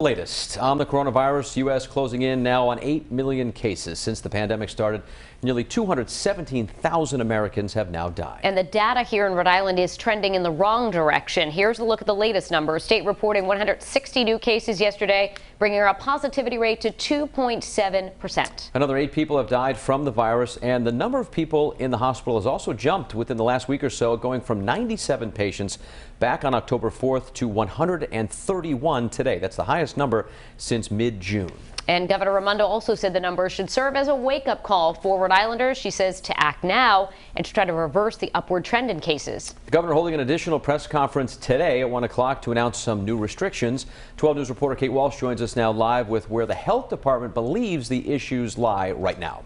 Latest on the coronavirus, U.S. closing in now on 8 million cases since the pandemic started. Nearly 217,000 Americans have now died. And the data here in Rhode Island is trending in the wrong direction. Here's a look at the latest numbers. State reporting 160 new cases yesterday, bringing our positivity rate to 2.7%. Another 8 people have died from the virus, and the number of people in the hospital has also jumped within the last week or so, going from 97 patients back on October 4th to 131 today. That's the highest number since mid-June. And Governor Raimondo also said the numbers should serve as a wake-up call for Rhode Islanders. She says to act now and to try to reverse the upward trend in cases. The governor holding an additional press conference today at 1 o'clock to announce some new restrictions. 12 News reporter Kate Walsh joins us now live with where the health department believes the issues lie right now.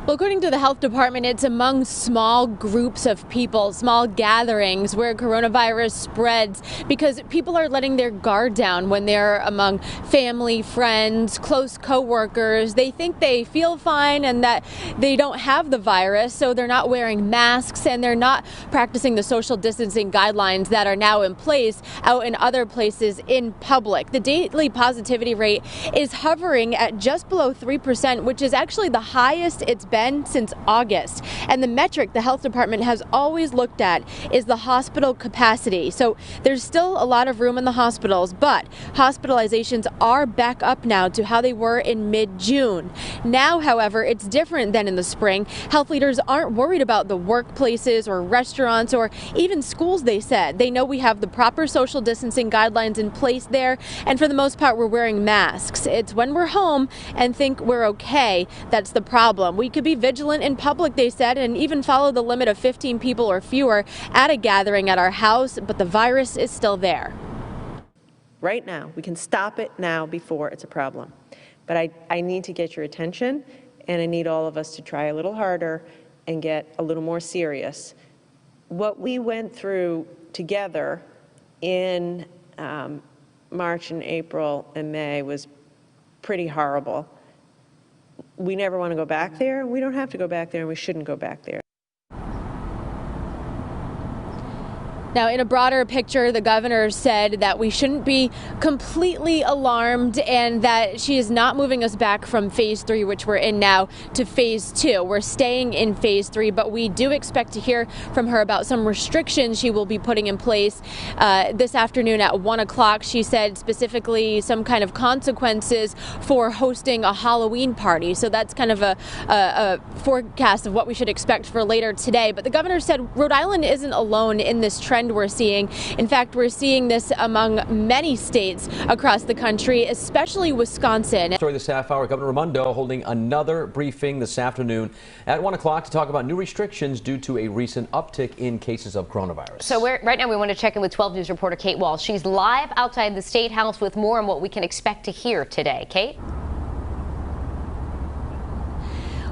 Well, according to the health department, it's among small groups of people, small gatherings where coronavirus spreads because people are letting their guard down when they're among family, friends, close co-workers. They think they feel fine and that they don't have the virus, so they're not wearing masks and they're not practicing the social distancing guidelines that are now in place out in other places in public. The daily positivity rate is hovering at just below 3%, which is actually the highest it's been since August. And the metric the health department has always looked at is the hospital capacity. So there's still a lot of room in the hospitals, but hospitalizations are back up now to how they were in mid-June. Now, however, it's different than in the spring. Health leaders aren't worried about the workplaces or restaurants or even schools, they said. They know we have the proper social distancing guidelines in place there, and for the most part, we're wearing masks. It's when we're home and think we're okay that's the problem. We could be vigilant in public, they said, and even follow the limit of 15 people or fewer at a gathering at our house, but the virus is still there. Right now, we can stop it now before it's a problem. But I need to get your attention, and I need all of us to try a little harder and get a little more serious. What we went through together in March and April and May was pretty horrible. We never want to go back there. We don't have to go back there, and we shouldn't go back there. Now, in a broader picture, the governor said that we shouldn't be completely alarmed and that she is not moving us back from phase 3, which we're in now, to phase 2. We're staying in phase 3, but we do expect to hear from her about some restrictions she will be putting in place this afternoon at 1 o'clock. She said specifically some kind of consequences for hosting a Halloween party. So that's kind of a forecast of what we should expect for later today. But the governor said Rhode Island isn't alone in this trend we're seeing. In fact, we're seeing this among many states across the country, especially Wisconsin. Story this half hour, Governor Raimondo holding another briefing this afternoon at 1 o'clock to talk about new restrictions due to a recent uptick in cases of coronavirus. So right now we want to check in with 12 News reporter Kate Walsh. She's live outside the State House with more on what we can expect to hear today. Kate?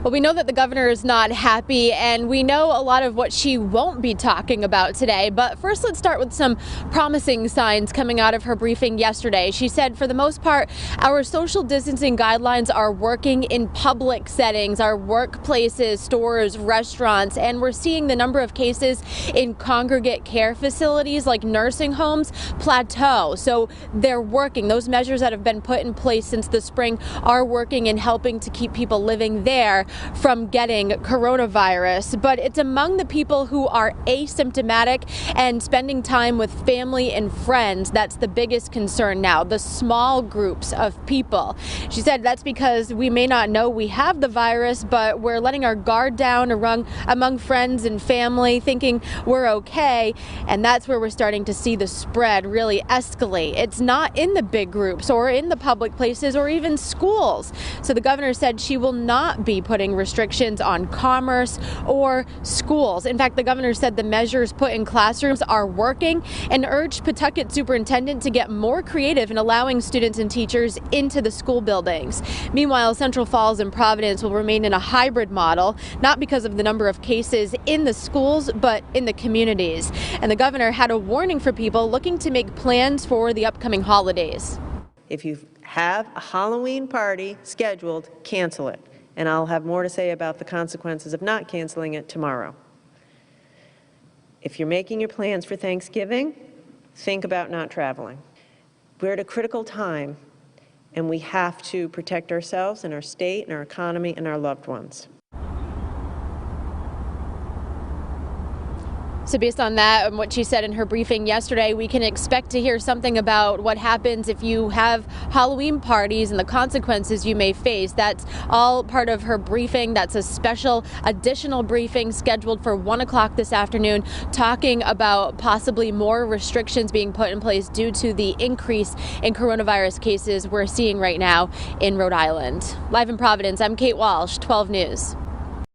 Well, we know that the governor is not happy, and we know a lot of what she won't be talking about today. But first, let's start with some promising signs coming out of her briefing yesterday. She said, for the most part, our social distancing guidelines are working in public settings, our workplaces, stores, restaurants, and we're seeing the number of cases in congregate care facilities like nursing homes plateau. So they're working. Those measures that have been put in place since the spring are working and helping to keep people living there from getting coronavirus. But it's among the people who are asymptomatic and spending time with family and friends that's the biggest concern now, the small groups of people. She said that's because we may not know we have the virus, but we're letting our guard down among friends and family, thinking we're okay, and that's where we're starting to see the spread really escalate. It's not in the big groups or in the public places or even schools. So the governor said she will not be putting restrictions on commerce or schools. In fact, the governor said the measures put in classrooms are working and urged Pawtucket superintendent to get more creative in allowing students and teachers into the school buildings. Meanwhile, Central Falls and Providence will remain in a hybrid model, not because of the number of cases in the schools, but in the communities. And the governor had a warning for people looking to make plans for the upcoming holidays. If you have a Halloween party scheduled, cancel it. And I'll have more to say about the consequences of not canceling it tomorrow. If you're making your plans for Thanksgiving, think about not traveling. We're at a critical time, and we have to protect ourselves and our state and our economy and our loved ones. So based on that and what she said in her briefing yesterday, we can expect to hear something about what happens if you have Halloween parties and the consequences you may face. That's all part of her briefing. That's a special additional briefing scheduled for 1 o'clock this afternoon, talking about possibly more restrictions being put in place due to the increase in coronavirus cases we're seeing right now in Rhode Island. Live in Providence, I'm Kate Walsh, 12 News.